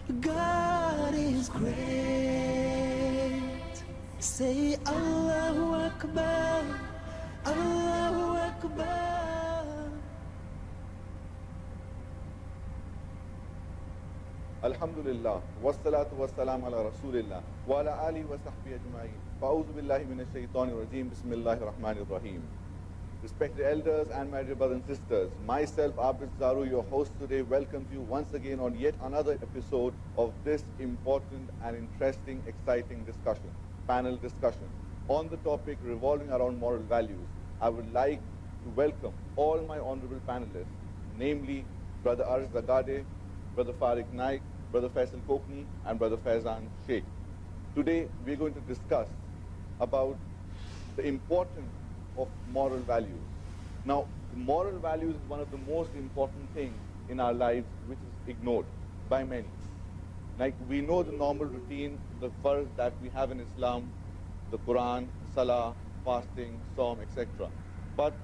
God is great. Say Allahu Akbar, Allahu Akbar. Alhamdulillah, wassalatu wassalam ala Rasulillah, wa ala alihi wa sahbihi ajma'in. Fa'udhu billahi minash shaitanir rajeem, bismillahir rahmanir rahim. Respected elders and my dear brothers and sisters, myself, Abid Zaru, your host today, welcomes you once again on yet another episode of this important and interesting, exciting discussion, panel discussion, on the topic revolving around moral values. I would like to welcome all my honorable panelists, namely Brother Arz Zagade, Brother Naik, Brother Faisal Kokni, and Brother Faizan Sheikh. Today, we're going to discuss about the importance of moral values. Now, moral values is one of the most important things in our lives which is ignored by many. Like we know the normal routine, the fard that we have in Islam, the Quran, Salah, fasting, Psalm, etc. But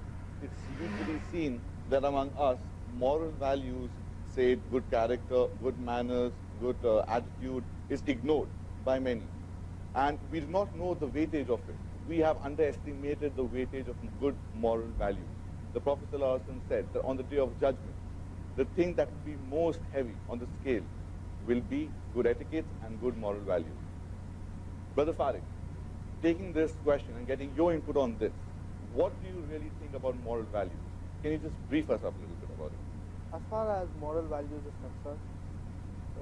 it's usually seen that among us, moral values, say good character, good manners, good attitude, is ignored by many. And we do not know the weightage of it. We have underestimated the weightage of good moral values. The Prophet ﷺ said that on the day of judgment, the thing that will be most heavy on the scale will be good etiquette and good moral values. Brother Farid, taking this question and getting your input on this, what do you really think about moral values? Can you just brief us up a little bit about it? As far as moral values is concerned,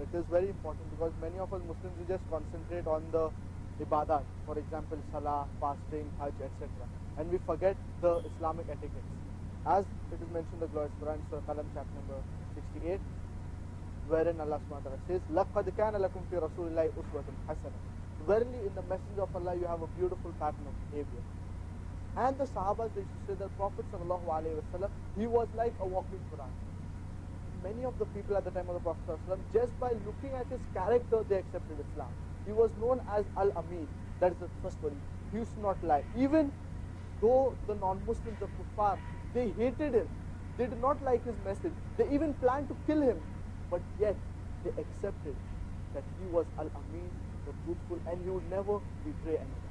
it is very important because many of us Muslims, we just concentrate on the ibadat, for example, salah, fasting, hajj, etc. And we forget the Islamic etiquettes. As it is mentioned in the glorious Quran, Surah Qalam, chapter number 68, wherein Allah subhanahu wa ta'ala says, لَقَدْ كَانَ لَكُمْ فِي رَسُولِ اللَّهِ أُسْوَةٌ حَسَنَةٌ. Verily, in the Messenger of Allah, you have a beautiful pattern of behavior. And the Sahabas, they used to say that Prophet sallallahu alaihi wasallam, he was like a walking Quran. Many of the people at the time of the Prophet sallallahu alaihi wasallam, just by looking at his character, they accepted Islam. He was known as Al-Amin, that is the trustworthy. He used to not lie. Even though the non-Muslims, the kuffar, they hated him. They did not like his message. They even planned to kill him. But yet, they accepted that he was Al-Amin, the truthful, and he would never betray anyone.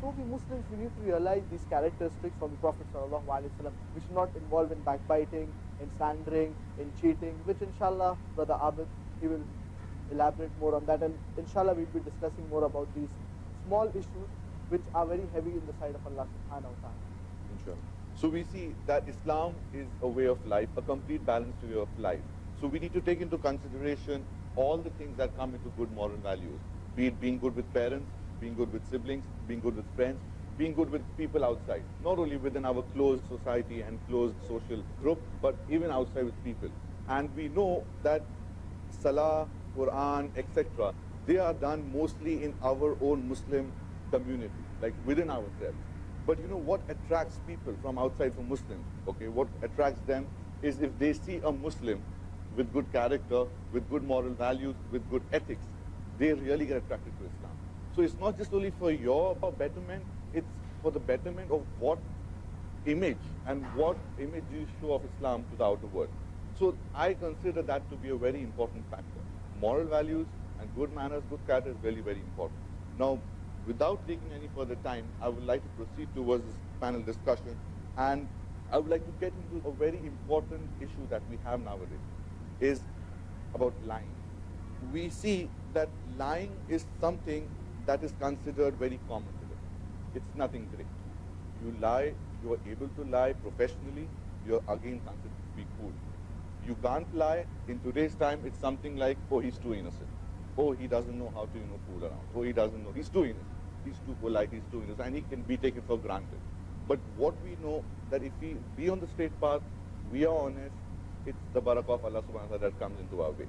So we Muslims, we need to realize these characteristics from the Prophet sallallahu alaihi wasallam. We should not involve in backbiting, in slandering, in cheating, which inshallah, Brother Abid, he will elaborate more on that, and inshallah we'll be discussing more about these small issues which are very heavy in the sight of Allah subhanahu wa ta'ala. Inshallah. So we see that Islam is a way of life, a complete balanced way of life. So we need to take into consideration all the things that come into good moral values, be it being good with parents, being good with siblings, being good with friends, being good with people outside, not only within our closed society and closed social group, but even outside with people. And we know that Salah, Quran, etc., they are done mostly in our own Muslim community, like within ourselves. But you know what attracts people from outside, from Muslims, okay, what attracts them is if they see a Muslim with good character, with good moral values, with good ethics, they really get attracted to Islam. So it's not just only for your betterment, it's for the betterment of what image and what image you show of Islam to the outer world. So I consider that to be a very important factor. Moral values and good manners, good character is really very important. Now, without taking any further time, I would like to proceed towards this panel discussion, and I would like to get into a very important issue that we have nowadays, is about lying. We see that lying is something that is considered very common today. It's nothing great. You lie, you are able to lie professionally, you're again considered to be cool. You can't lie. In today's time, it's something like, oh, he's too innocent. Oh, he doesn't know how to, fool around. Oh, he doesn't know. He's too innocent. He's too polite. He's too innocent. And he can be taken for granted. But what we know, that if we be on the straight path, we are honest, it's the barakah of Allah subhanahu wa ta'ala that comes into our way.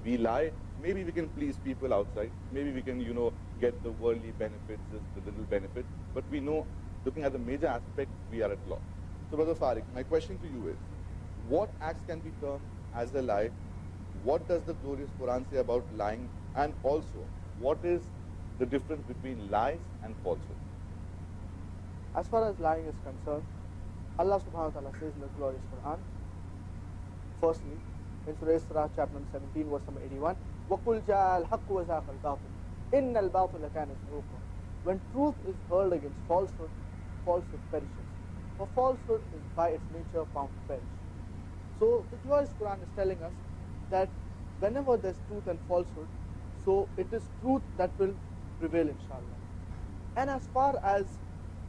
We lie, maybe we can please people outside. Maybe we can, get the worldly benefits, the little benefits. But we know, looking at the major aspect, we are at loss. So, Brother Farid, my question to you is, what acts can be termed as a lie? What does the glorious Quran say about lying? And also, what is the difference between lies and falsehood? As far as lying is concerned, Allah subhanahu wa ta'ala says in the glorious Quran, firstly, in Surah Isra, chapter number 17, verse number 81. وَقُلْ جَاءَ الْحَقُّ وَزَاقَ الْبَاطِلُ إِنَّ الْبَاطِلَ كَانَ زَهُوقًا. When truth is hurled against falsehood, falsehood perishes. For falsehood is by its nature bound to perish. So the glorious Quran is telling us that whenever there's truth and falsehood, so it is truth that will prevail, inshallah. And as far as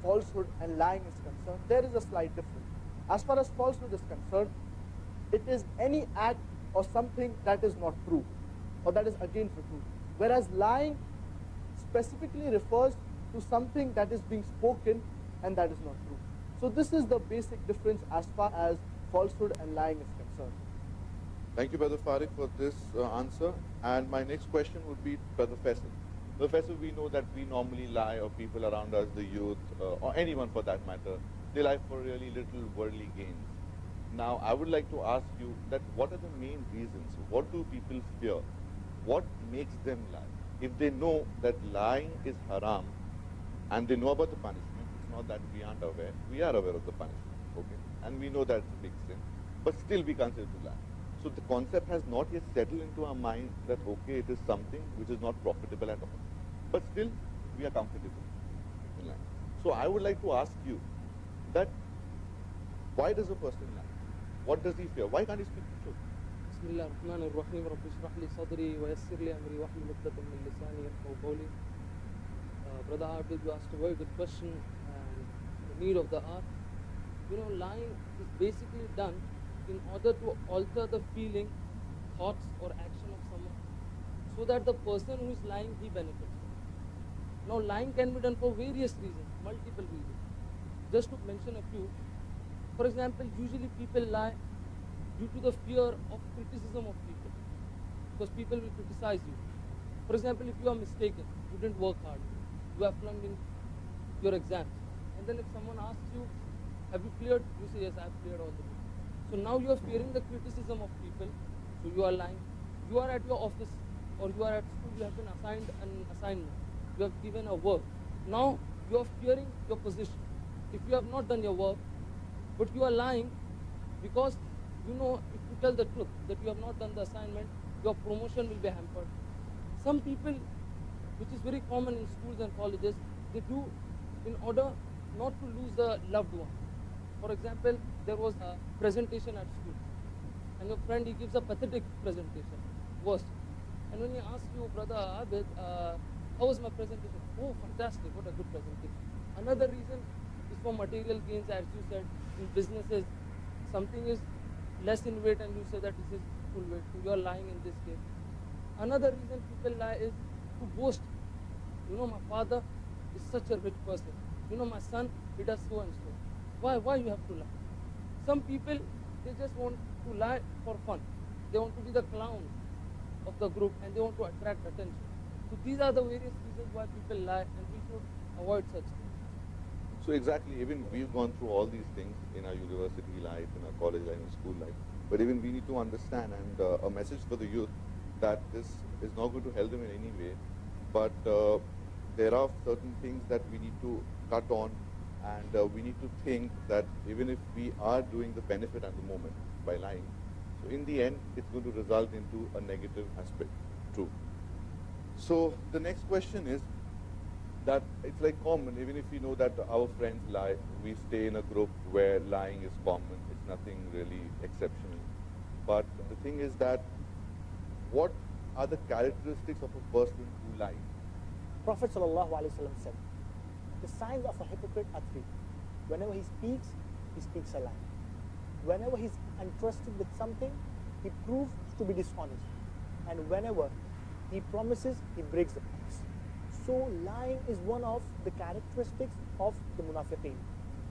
falsehood and lying is concerned, there is a slight difference. As far as falsehood is concerned, it is any act or something that is not true or that is against the truth. Whereas lying specifically refers to something that is being spoken and that is not true. So this is the basic difference as far as falsehood and lying is concerned. Thank you, Brother Farid, for this answer. And my next question would be Brother Faisal. Brother Faisal, we know that we normally lie, or people around us, the youth, or anyone for that matter, they lie for really little worldly gains. Now, I would like to ask you that what are the main reasons? What do people fear? What makes them lie? If they know that lying is haram and they know about the punishment, it's not that we aren't aware. We are aware of the punishment, okay? And we know that it's a big sin, but still we consider to lie. So the concept has not yet settled into our mind that, okay, it is something which is not profitable at all. But still, we are comfortable in lying. So I would like to ask you that why does a person lie? What does he fear? Why can't he speak the truth? Bismillah ar-Rahman ar-Rahim. Rabbi shrah li sadri wa yassir li amri wa hlul 'uqdatan min lisani yafqahu qawli. Brother Abid, you asked a very good question, and the need of the hour. You know, lying is basically done in order to alter the feeling, thoughts or action of someone, so that the person who is lying, he benefits. Now, lying can be done for various reasons, multiple reasons. Just to mention a few, for example, usually people lie due to the fear of criticism of people, because people will criticize you. For example, if you are mistaken, you didn't work hard, you have flunked in your exams, and then if someone asks you, have you cleared? You say, yes, I have cleared all the books. So now you are fearing the criticism of people, so you are lying. You are at your office or you are at school, you have been assigned an assignment, you have given a work. Now you are fearing your position. If you have not done your work, but you are lying because you know if you tell the truth that you have not done the assignment, your promotion will be hampered. Some people, which is very common in schools and colleges, they do in order not to lose the loved one. For example, there was a presentation at school, and your friend, he gives a pathetic presentation, worst. And when he asks you, Brother Abid, how was my presentation? Oh, fantastic, what a good presentation. Another reason is for material gains, as you said, in businesses, something is less in weight and you say that this is full weight, so you are lying in this case. Another reason people lie is to boast. You know, my father is such a rich person. You know, my son, he does so and so. Why you have to lie? Some people, they just want to lie for fun. They want to be the clown of the group and they want to attract attention. So these are the various reasons why people lie, and we should avoid such things. So exactly, even we've gone through all these things in our university life, in our college life, in school life. But even we need to understand, and a message for the youth, that this is not going to help them in any way. But there are certain things that we need to cut on, and we need to think that even if we are doing the benefit at the moment by lying, so in the end, it's going to result into a negative aspect. True. So the next question is that it's like common, even if we know that our friends lie, we stay in a group where lying is common, it's nothing really exceptional. But the thing is that, what are the characteristics of a person who lies? Prophet ﷺ said, the signs of a hypocrite are three. Whenever he speaks a lie. Whenever he's entrusted with something, he proves to be dishonest. And whenever he promises, he breaks the promise. So lying is one of the characteristics of the munafiqeen,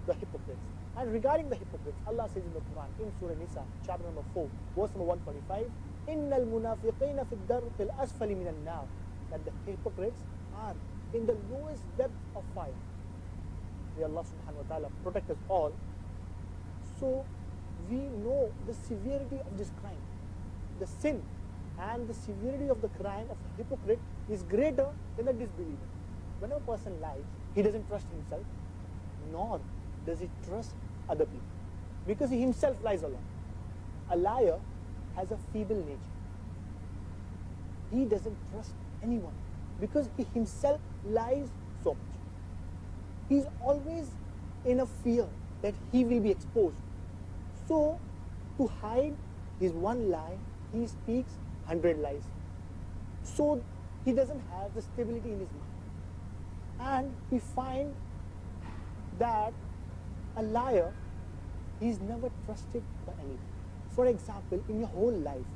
the hypocrites. And regarding the hypocrites, Allah says in the Quran, in Surah Nisa, chapter number 4, verse number 145, إِنَّ الْمُنَافِقِينَ فِي الدَّرْقِ الْأَسْفَلِ مِنَ النَّارِ, that the hypocrites are in the lowest depth of fire. May Allah subhanahu wa ta'ala protect us all. So we know the severity of this crime. The sin and the severity of the crime of a hypocrite is greater than the disbeliever. When a person lies, he doesn't trust himself, nor does he trust other people, because he himself lies a lot. A liar has a feeble nature. He doesn't trust anyone because he himself lies so much. He's always in a fear that he will be exposed. So, to hide his one lie, he speaks 100 lies. So, he doesn't have the stability in his mind. And we find that a liar, he's never trusted by anyone. For example, in your whole life,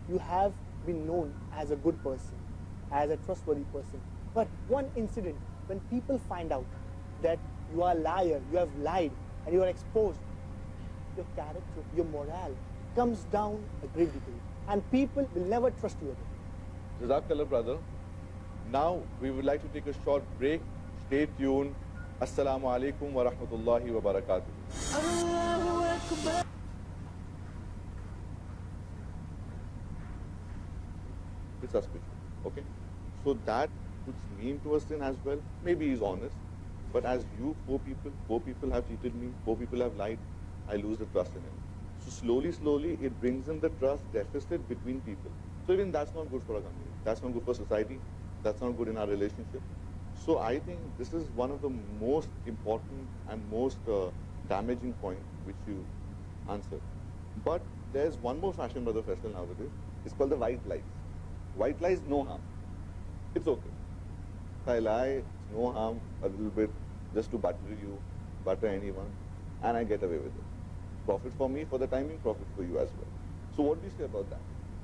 you have been known as a good person, as a trustworthy person. But one incident, when people find out that you are a liar, you have lied, and you are exposed, your character, your morale comes down a great degree. And people will never trust you again. Jazakallah, brother. Now, we would like to take a short break. Stay tuned. Assalamu alaikum wa rahmatullahi wa barakatuh. Allahu Akbar. It's suspicious. Okay? So that puts me into a sin as well. Maybe he's honest. But as you, four people have cheated me, 4 people have lied, I lose the trust in him. So slowly, it brings in the trust deficit between people. So even that's not good for our community. That's not good for society. That's not good in our relationship. So I think this is one of the most important and most damaging point which you answered. But there's one more fashion, Brother Faisal, nowadays. It's called the white lies. White lies, no harm. It's okay. If I lie, it's no harm, a little bit, just to butter you, butter anyone, and I get away with it. Profit for me for the timing, profit for you as well. So what do you say about that?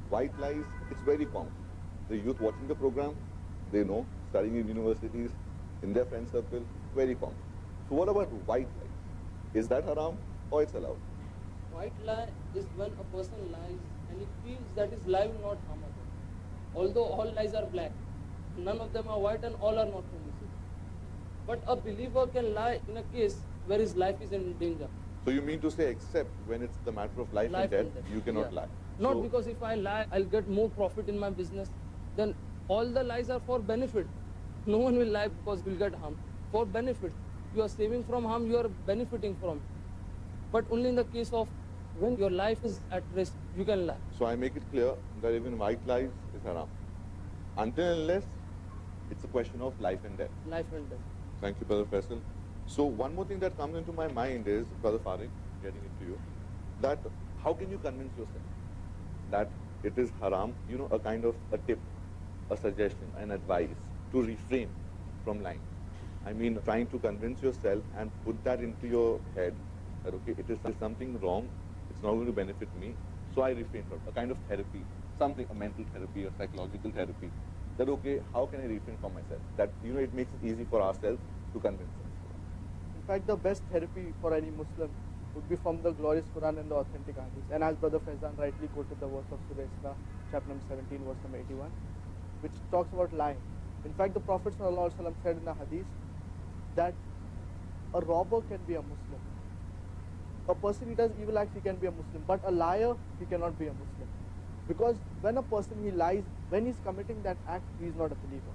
White lies, it's very common. The youth watching the program, they know, studying in universities, in their friend circle, very common. So what about white lies? Is that haram or it's allowed? White lie is when a person lies and he feels that his lie will not harm others. Although all lies are black, none of them are white and all are not permissible. But a believer can lie in a case where his life is in danger. So you mean to say except when it's the matter of life and death, you cannot lie? Not because if I lie, I'll get more profit in my business. Then all the lies are for benefit. No one will lie because we'll get harm. For benefit. You are saving from harm, you are benefiting from it. But only in the case of when your life is at risk, you can lie. So I make it clear that even white lies is haram. Until and unless it's a question of life and death. Life and death. Thank you, Brother Faisal. So one more thing that comes into my mind is, Brother Farid, getting it to you, that how can you convince yourself that it is haram, you know, a kind of a tip, a suggestion, an advice to refrain from lying. I mean, trying to convince yourself and put that into your head that, okay, it is something wrong, it's not going to benefit me, so I refrain from it. A kind of therapy, something, a mental therapy or psychological therapy, that, okay, how can I refrain from myself? That, you know, it makes it easy for ourselves to convince us. In fact, the best therapy for any Muslim would be from the glorious Quran and the authentic hadith. And as Brother Faizan rightly quoted the verse of Surah Isra, chapter number 17, verse number 81, which talks about lying. In fact, the Prophet ﷺ said in the hadith that a robber can be a Muslim. A person who does evil acts, he can be a Muslim. But a liar, he cannot be a Muslim. Because when a person, he lies, when he's committing that act, he is not a believer.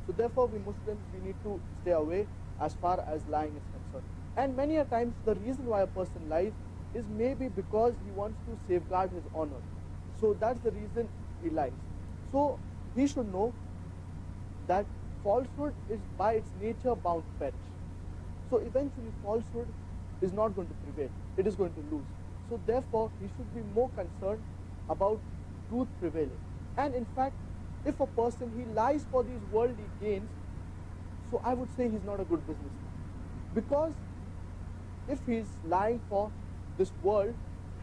So therefore, we Muslims, we need to stay away as far as lying is concerned. And many a times, the reason why a person lies is maybe because he wants to safeguard his honor. So that's the reason he lies. So he should know that falsehood is by its nature bound to perish. So eventually falsehood is not going to prevail. It is going to lose. So therefore, he should be more concerned about truth prevailing. And in fact, if a person, he lies for these worldly gains, so I would say he's not a good businessman. Because if he's lying for this world,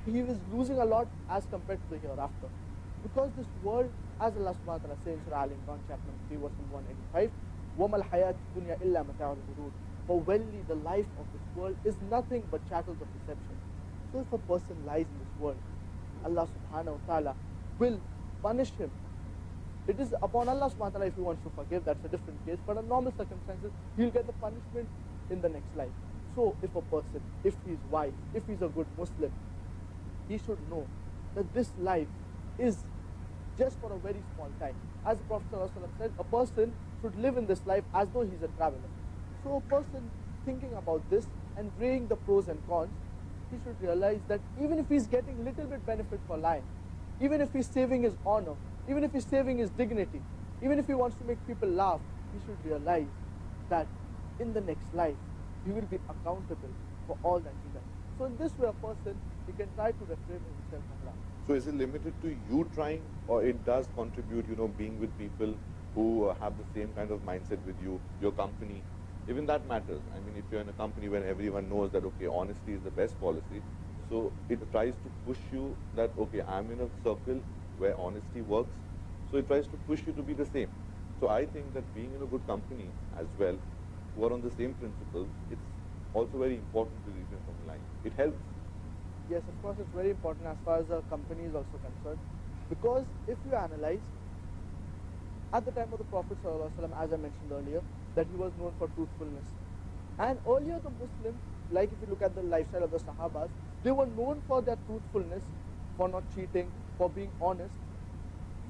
he is losing a lot as compared to the hereafter. Because this world, as Allah subhanahu wa ta'ala says in Surah Al-Imran, chapter 3, verse 185, وَمَا الْحَيَاةُ الدُّنْيَا إِلَّا مَتَاعُ الْغُرُورِ. For verily the life of this world is nothing but chattels of deception. So if a person lies in this world, Allah subhanahu wa ta'ala will punish him. It is upon Allah subhanahu wa ta'ala if he wants to forgive, that's a different case. But in normal circumstances, he'll get the punishment in the next life. So if a person, if he's wise, if he's a good Muslim, he should know that this life is just for a very small time. As the Prophet ﷺ said, a person should live in this life as though he's a traveler. So a person thinking about this and weighing the pros and cons, he should realize that even if he's getting little bit benefit for lying, even if he's saving his honor, even if he's saving his dignity, even if he wants to make people laugh, he should realize that in the next life, he will be accountable for all that he does. So in this way, a person, he can try to refrain himself from laughter. So is it limited to you trying, or it does contribute, being with people who have the same kind of mindset with you, your company? Even that matters. I mean, if you're in a company where everyone knows that, okay, honesty is the best policy, so it tries to push you that, okay, I'm in a circle where honesty works, so it tries to push you to be the same. So I think that being in a good company as well, who are on the same principles, it's also very important to refrain from lying. It helps. Yes, of course, it's very important as far as a company is also concerned. Because if you analyze, at the time of the Prophet ﷺ, as I mentioned earlier, that he was known for truthfulness. And earlier the Muslims, like if you look at the lifestyle of the Sahabas, they were known for their truthfulness, for not cheating, for being honest.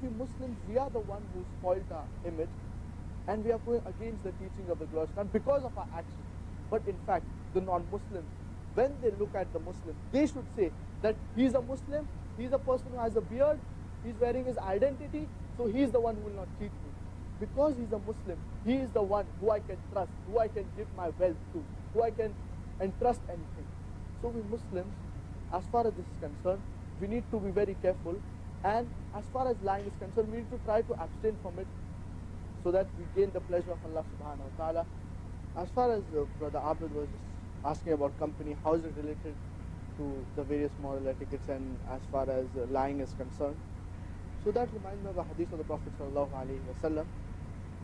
We Muslims, we are the one who spoiled our image, and we are going against the teaching of the glorious Quran because of our actions. But in fact, the non-Muslims, when they look at the Muslim, they should say that he's a Muslim, he's a person who has a beard, he's wearing his identity, so he's the one who will not cheat me. Because he's a Muslim, he is the one who I can trust, who I can give my wealth to, who I can entrust anything. So we Muslims, as far as this is concerned, we need to be very careful, and as far as lying is concerned, we need to try to abstain from it so that we gain the pleasure of Allah subhanahu wa ta'ala. As far as Brother Abid was just asking about company, how is it related to the various moral etiquettes and as far as lying is concerned? So that reminds me of a hadith of the Prophet sallallahu alaihi wasallam.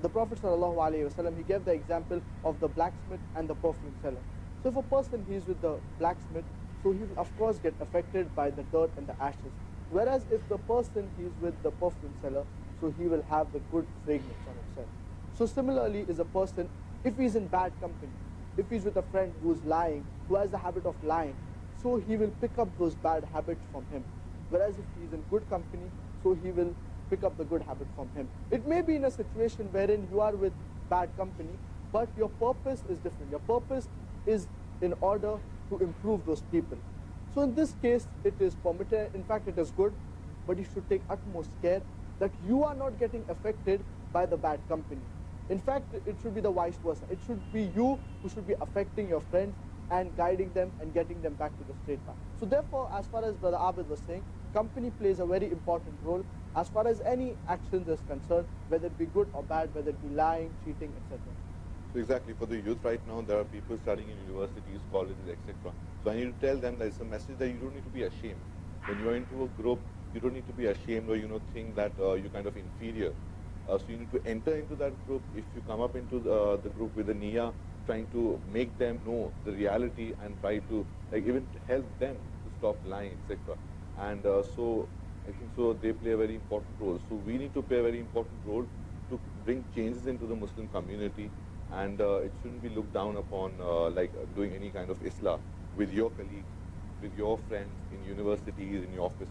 The Prophet sallallahu alaihi wasallam, he gave the example of the blacksmith and the perfume seller. So if a person he is with the blacksmith, so he will of course get affected by the dirt and the ashes. Whereas if the person he is with the perfume seller, so he will have the good fragrance on himself. So similarly is a person, if he is in bad company, if he's with a friend who is lying, who has the habit of lying, so he will pick up those bad habits from him. Whereas if he is in good company, so he will pick up the good habit from him. It may be in a situation wherein you are with bad company, but your purpose is different. Your purpose is in order to improve those people. So in this case, it is permitted, in fact it is good, but you should take utmost care that you are not getting affected by the bad company. In fact, it should be the vice versa. It should be you who should be affecting your friends and guiding them and getting them back to the straight path. So therefore, as far as Brother Abid was saying, company plays a very important role as far as any actions is concerned, whether it be good or bad, whether it be lying, cheating, etc. So exactly, for the youth right now, there are people studying in universities, colleges, etc. So I need to tell them that it's a message that you don't need to be ashamed. When you're into a group, you don't need to be ashamed or think that you're kind of inferior. So you need to enter into that group. If you come up into the group with a niyyah, trying to make them know the reality and try to even help them to stop lying, etc. And so I think so they play a very important role. So we need to play a very important role to bring changes into the Muslim community, and it shouldn't be looked down upon doing any kind of islah with your colleagues, with your friends in universities, in your office.